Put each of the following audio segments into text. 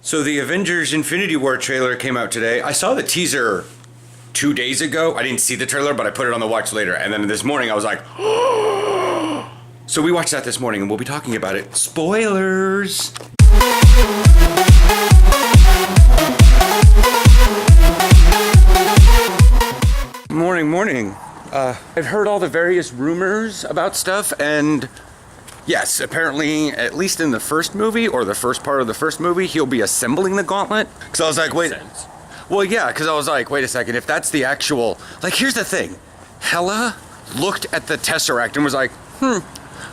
So the Avengers Infinity War trailer came out today. I saw the teaser 2 days ago. I didn't see the trailer, but I put it on the watch later. And then this morning I was like, oh! So we watched that this morning and we'll be talking about it. Spoilers! Morning. I've heard all the various rumors about stuff, and yes, apparently, at least in the first movie, or the first part of the first movie, he'll be assembling the gauntlet. Because I was like, wait. Well, yeah, because I was like, wait a second, if that's the actual... Like, here's the thing. Hela looked at the Tesseract and was like,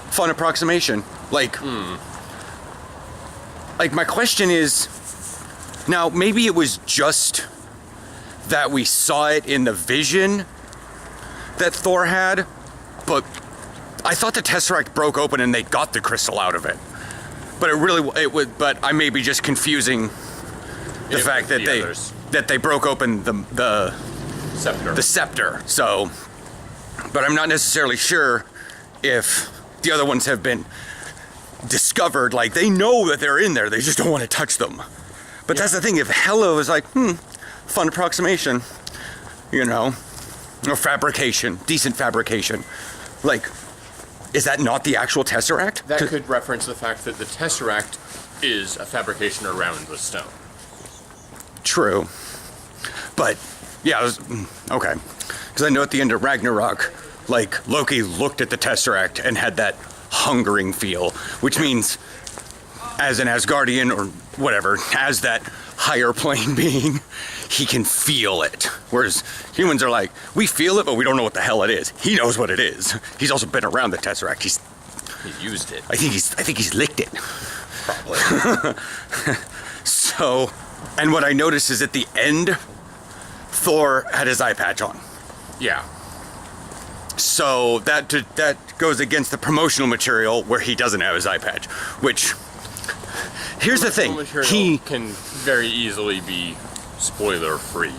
fun approximation. Like, my question is... Now, maybe it was just that we saw it in the vision that Thor had, but I thought the Tesseract broke open and they got the crystal out of it. But but I may be just confusing the fact that they broke open the scepter. So, but I'm not necessarily sure if the other ones have been discovered. Like, they know that they're in there, they just don't want to touch them. But that's the thing, if Hela was like, fun approximation, you know, or fabrication, decent fabrication, like, is that not the actual Tesseract? That could reference the fact that the Tesseract is a fabrication around the stone. True. But, yeah, okay. Because I know at the end of Ragnarok, like, Loki looked at the Tesseract and had that hungering feel, which means, as an Asgardian or whatever, as that higher plane being, he can feel it. Whereas humans are like, we feel it, but we don't know what the hell it is. He knows what it is. He's also been around the Tesseract. He's used it. I think he's licked it. Probably. So, and what I noticed is at the end, Thor had his eye patch on. Yeah. So that goes against the promotional material where he doesn't have his eye patch, which... Here's the thing, he can very easily be spoiler-free.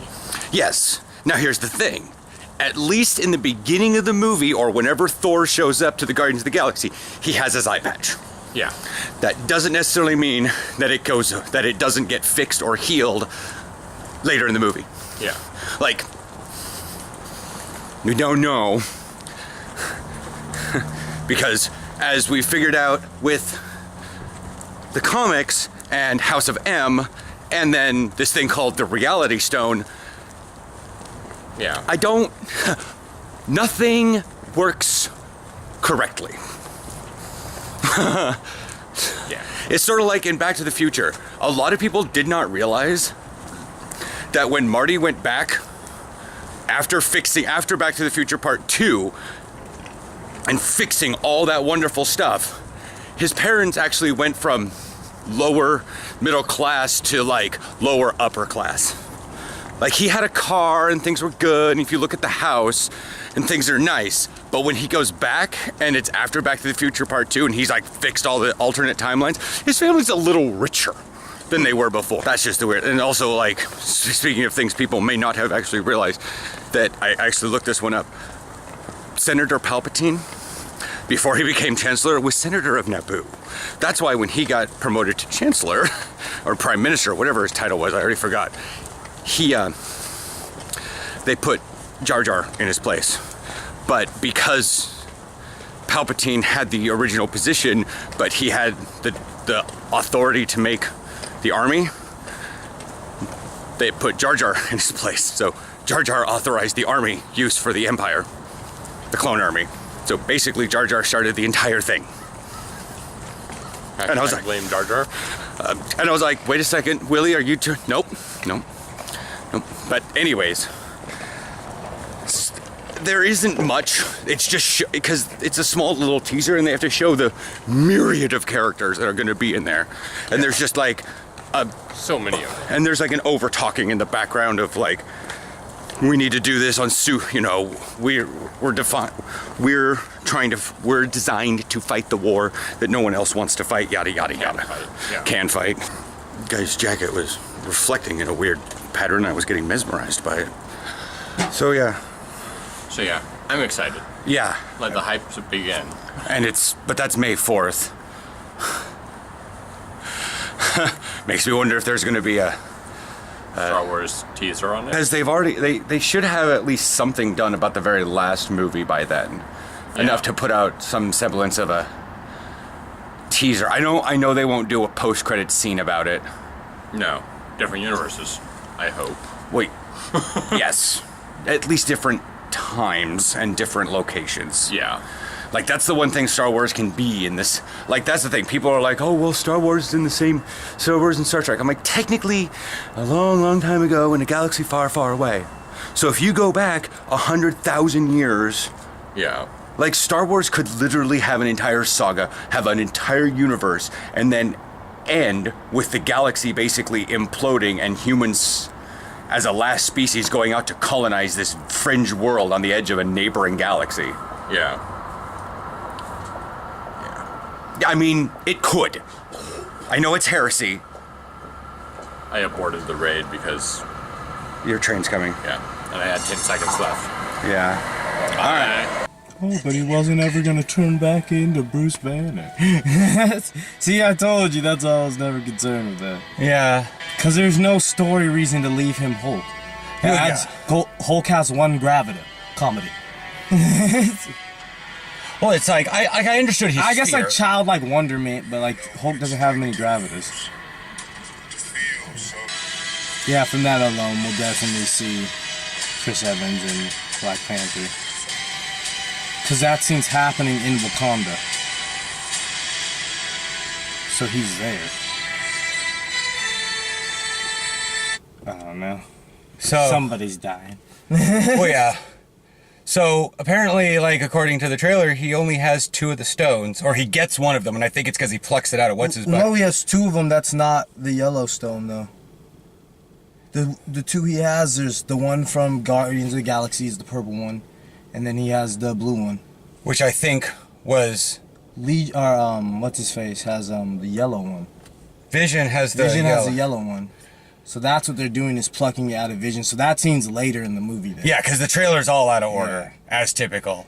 Yes. Now here's the thing. At least in the beginning of the movie, or whenever Thor shows up to the Guardians of the Galaxy, he has his eye patch. Yeah. That doesn't necessarily mean that it doesn't get fixed or healed later in the movie. Yeah. Like, we don't know. Because as we figured out with the comics and House of M, and then this thing called the Reality Stone. Yeah. Nothing works correctly. Yeah. It's sort of like in Back to the Future. A lot of people did not realize that when Marty went back after Back to the Future Part 2 and fixing all that wonderful stuff, his parents actually went from lower middle class to like lower upper class. Like, he had a car and things were good, and if you look at the house and things are nice, but when he goes back and it's after Back to the Future Part 2 and he's like fixed all the alternate timelines, his family's a little richer than they were before. That's just the weird. And also, like, speaking of things people may not have actually realized, that I actually looked this one up. Senator Palpatine, before he became Chancellor, was Senator of Naboo. That's why when he got promoted to Chancellor, or Prime Minister, whatever his title was, I already forgot, they put Jar Jar in his place. But because Palpatine had the original position, but he had the authority to make the army, they put Jar Jar in his place. So Jar Jar authorized the army use for the Empire, the clone army. So basically, Jar Jar started the entire thing. And I was like, blame Jar Jar. And I was like, wait a second, Willie, are you Nope. But anyways, there isn't much. It's just because it's a small little teaser, and they have to show the myriad of characters that are going to be in there. And there's just like so many of them. And there's like an over talking in the background of like, we need to do this on you know, we're designed to fight the war that no one else wants to fight, yada yada yada. Can fight. Guy's jacket was reflecting in a weird pattern. I was getting mesmerized by it. So yeah, I'm excited. Yeah. Let the hype begin. But that's May 4th. Makes me wonder if there's going to be a... Star Wars teaser on it. Because they've already... They should have at least something done about the very last movie by then. Yeah. Enough to put out some semblance of a teaser. I know they won't do a post-credit scene about it. No. Different universes, I hope. Wait. Yes. At least different times and different locations. Yeah. Like, that's the one thing Star Wars can be in this. Like, that's the thing. People are like, oh, well, Star Wars is in the same Star Wars and Star Trek. I'm like, technically, a long, long time ago in a galaxy far, far away. So if you go back 100,000 years... Yeah. Like, Star Wars could literally have an entire saga, have an entire universe, and then end with the galaxy basically imploding and humans, as a last species, going out to colonize this fringe world on the edge of a neighboring galaxy. Yeah. I mean, it could. I know it's heresy. I aborted the raid because... Your train's coming. Yeah. And I had 10 seconds left. Yeah. Alright. Oh, but he wasn't ever gonna turn back into Bruce Banner. See, I told you, that's all I was never concerned with that. Yeah. Because there's no story reason to leave him Hulk. Hulk has one gravity. Comedy. Well, it's like, I understood his I guess fear. like childlike wonderment, but like Hulk doesn't have many gravities. Yeah, from that alone, we'll definitely see Chris Evans and Black Panther. Because that scene's happening in Wakanda. So he's there. I don't know. So, somebody's dying. well, yeah. So, apparently, like, according to the trailer, he only has 2 of the stones, or he gets one of them, and I think it's because he plucks it out of what's-his-butt. No, he has 2 of them. That's not the Yellowstone, though. The 2 he has, there's the one from Guardians of the Galaxy is the purple one, and then he has the blue one. Which I think was... what's his face has the yellow one. Vision has the Vision yellow. has the yellow one. So that's what they're doing, is plucking it out of Vision. So that scene's later in the movie then. Yeah, because the trailer's all out of order, as typical.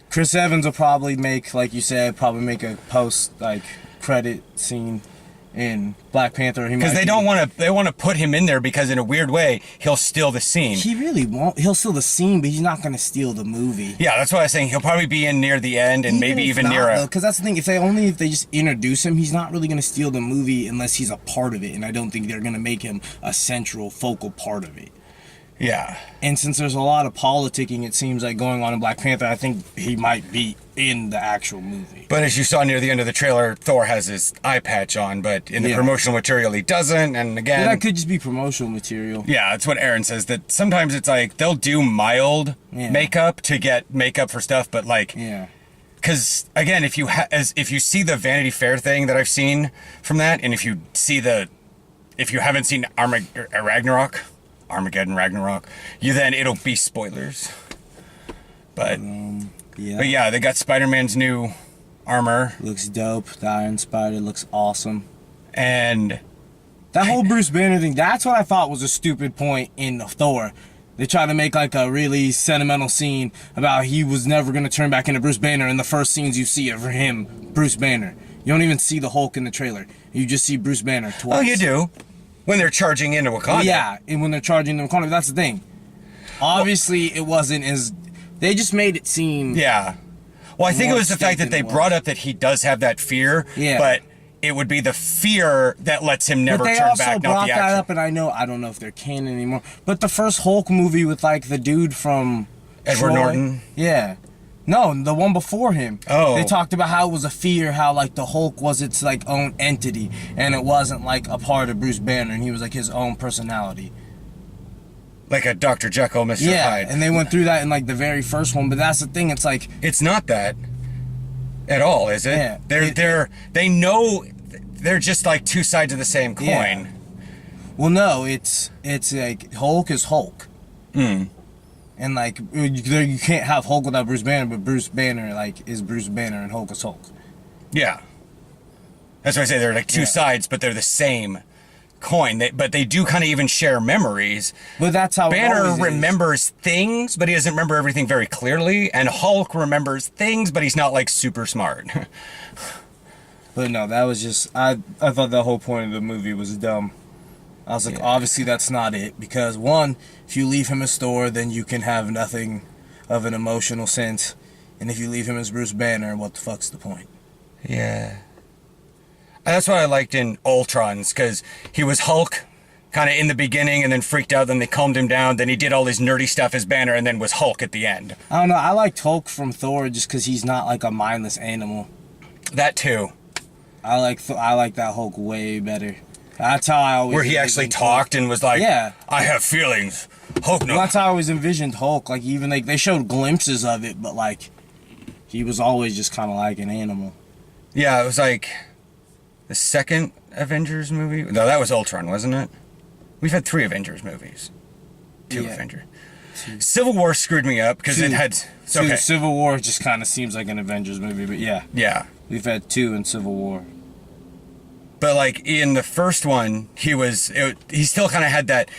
Chris Evans will probably make, like you said, a post, like, credit scene in Black Panther. Because they want to put him in there because in a weird way, he'll steal the scene. He really won't. He'll steal the scene, but he's not going to steal the movie. Yeah, that's what I was saying. He'll probably be in near the end and maybe even near a... Because that's the thing. If they just introduce him, he's not really going to steal the movie unless he's a part of it. And I don't think they're going to make him a central, focal part of it. Yeah. And since there's a lot of politicking, it seems like, going on in Black Panther, I think he might be in the actual movie. But as you saw near the end of the trailer, Thor has his eye patch on, but in the promotional material he doesn't, and again... Yeah, that could just be promotional material. Yeah, that's what Aaron says, that sometimes it's like, they'll do mild makeup to get makeup for stuff, but like... Yeah. Because, again, if you see the Vanity Fair thing that I've seen from that, and if you haven't seen Armageddon Ragnarok, it'll be spoilers. But yeah, they got Spider-Man's new armor. Looks dope. The Iron Spider looks awesome. And that whole Bruce Banner thing, that's what I thought was a stupid point in Thor. They tried to make like a really sentimental scene about he was never going to turn back into Bruce Banner, and the first scenes you see of him, Bruce Banner. You don't even see the Hulk in the trailer. You just see Bruce Banner twice. Oh, you do. When they're charging into Wakanda. Well, yeah, and when they're charging into Wakanda, that's the thing. Obviously, it wasn't as... They just made it seem... Yeah. Well, I think it was the fact that they brought up that he does have that fear, but it would be the fear that lets him never turn back, not the action. But they also brought that up, and I don't know if they're canon anymore, but the first Hulk movie with, like, the dude from... Edward Norton? Yeah. No, the one before him. Oh. They talked about how it was a fear, how, like, the Hulk was its, like, own entity, and it wasn't, like, a part of Bruce Banner, and he was, like, his own personality. Like a Dr. Jekyll, Mr. Hyde. Yeah, and they went through that in, like, the very first one, but that's the thing, it's like... It's not that at all, is it? Yeah. They know they're just, like, two sides of the same coin. Yeah. Well, no, it's like, Hulk is Hulk. And, like, you can't have Hulk without Bruce Banner, but Bruce Banner, like, is Bruce Banner and Hulk is Hulk. Yeah. That's why I say they're, like, two sides, but they're the same coin. But they do kind of even share memories. But that's how Banner remembers things, but he doesn't remember everything very clearly. And Hulk remembers things, but he's not, like, super smart. But no, that was just I thought the whole point of the movie was dumb. I was like, obviously that's not it, because one, if you leave him as Thor, then you can have nothing of an emotional sense, and if you leave him as Bruce Banner, what the fuck's the point? Yeah. That's what I liked in Ultron's, because he was Hulk kind of in the beginning and then freaked out, then they calmed him down, then he did all his nerdy stuff as Banner and then was Hulk at the end. I don't know, I liked Hulk from Thor just because he's not like a mindless animal. That too. I like that Hulk way better. That's how I always... Where he actually talked and was like, yeah, I have feelings. Hulk, no. Well, that's how I always envisioned Hulk. Like, even like they showed glimpses of it, but like he was always just kind of like an animal. Yeah, it was like the second Avengers movie. No, that was Ultron, wasn't it? We've had 3 Avengers movies. 2 Avengers. Civil War screwed me up because it had... Okay. Civil War just kind of seems like an Avengers movie, but yeah. Yeah. We've had 2 in Civil War. But like in the first one, he still kind of had that,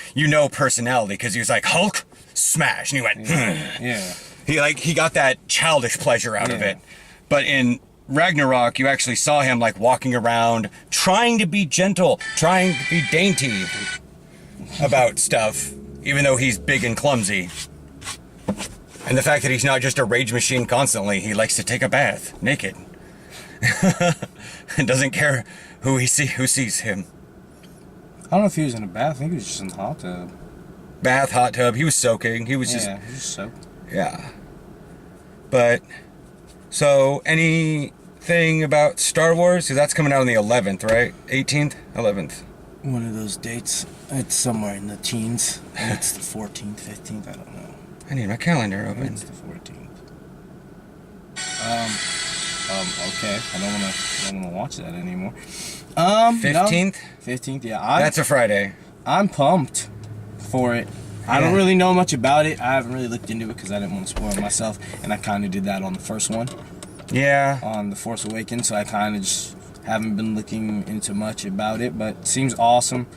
personality, because he was like, Hulk, smash. And he went, Yeah. He got that childish pleasure out of it. But in Ragnarok, you actually saw him like walking around, trying to be gentle, trying to be dainty about stuff, even though he's big and clumsy. And the fact that he's not just a rage machine constantly, he likes to take a bath naked. And doesn't care who sees him. I don't know if he was in a bath. I think he was just in the hot tub. Bath, hot tub. He was soaking. He was he was just soaked. Yeah. But so anything about Star Wars? Because that's coming out on the 11th, right? 18th, 11th. One of those dates. It's somewhere in the teens. It's the 14th, 15th. I don't know. I need my calendar open. It's the 14th. Okay. I don't wanna watch that anymore. 15th? No. 15th, yeah. That's a Friday. I'm pumped for it. I don't really know much about it. I haven't really looked into it because I didn't want to spoil myself, and I kind of did that on the first one. Yeah. On The Force Awakens, so I kind of just haven't been looking into much about it, but it seems awesome.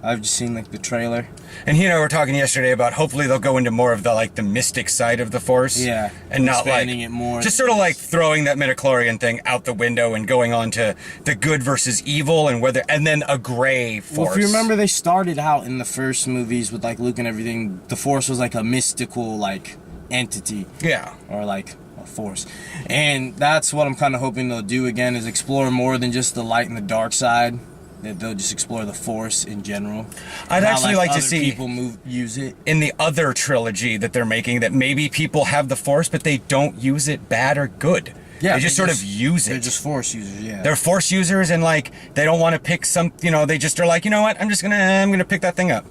I've just seen like the trailer. And he and I were talking yesterday about hopefully they'll go into more of the mystic side of the Force. Yeah. And not expanding it more. Just sort of like throwing that midichlorian thing out the window and going on to the good versus evil and then a gray Force. Well, if you remember, they started out in the first movies with like Luke and everything. The Force was like a mystical like entity. Yeah. Or like a force. And that's what I'm kind of hoping they'll do again, is explore more than just the light and the dark side. That they'll just explore the Force in general. I'd actually like to see people use it in the other trilogy that they're making, that maybe people have the Force but they don't use it bad or good. Yeah, they just sort of use it. They're just Force users, yeah. They're Force users, and like they don't want to pick some, they just are like, you know what, I'm gonna pick that thing up.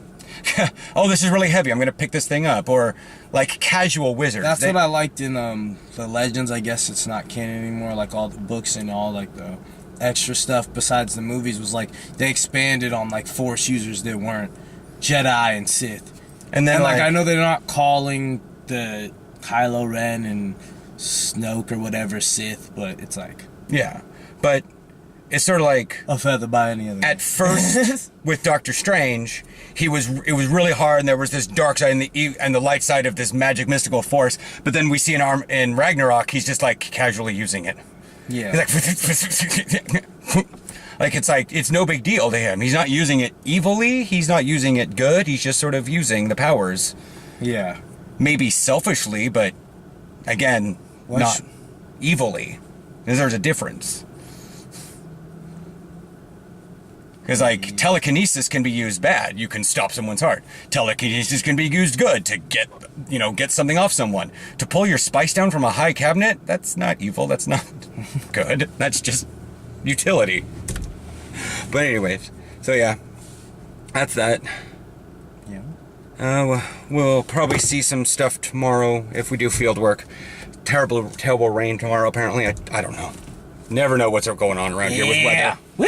Oh, this is really heavy, I'm gonna pick this thing up. Or like casual wizards. That's what I liked in the Legends. I guess it's not canon anymore, like all the books and all like the extra stuff besides the movies was like they expanded on like Force users that weren't Jedi and Sith. And then like I know they're not calling the Kylo Ren and Snoke or whatever Sith, but it's like, yeah, but it's sort of like a feather by any other. At first with Doctor Strange, it was really hard, and there was this dark side and the light side of this magic mystical Force, but then we see in Ragnarok he's just like casually using it. Yeah. Like it's no big deal to him. He's not using it evilly. He's not using it good. He's just sort of using the powers. Yeah. Maybe selfishly, but again, not evilly. There's a difference. Because like telekinesis can be used bad. You can stop someone's heart. Telekinesis can be used good to get something off someone. To pull your spice down from a high cabinet, that's not evil. That's not good. That's just utility. But anyways, so yeah, that's that. Yeah. We'll probably see some stuff tomorrow if we do field work. Terrible rain tomorrow. Apparently, I don't know. Never know what's going on around here with weather. Woo!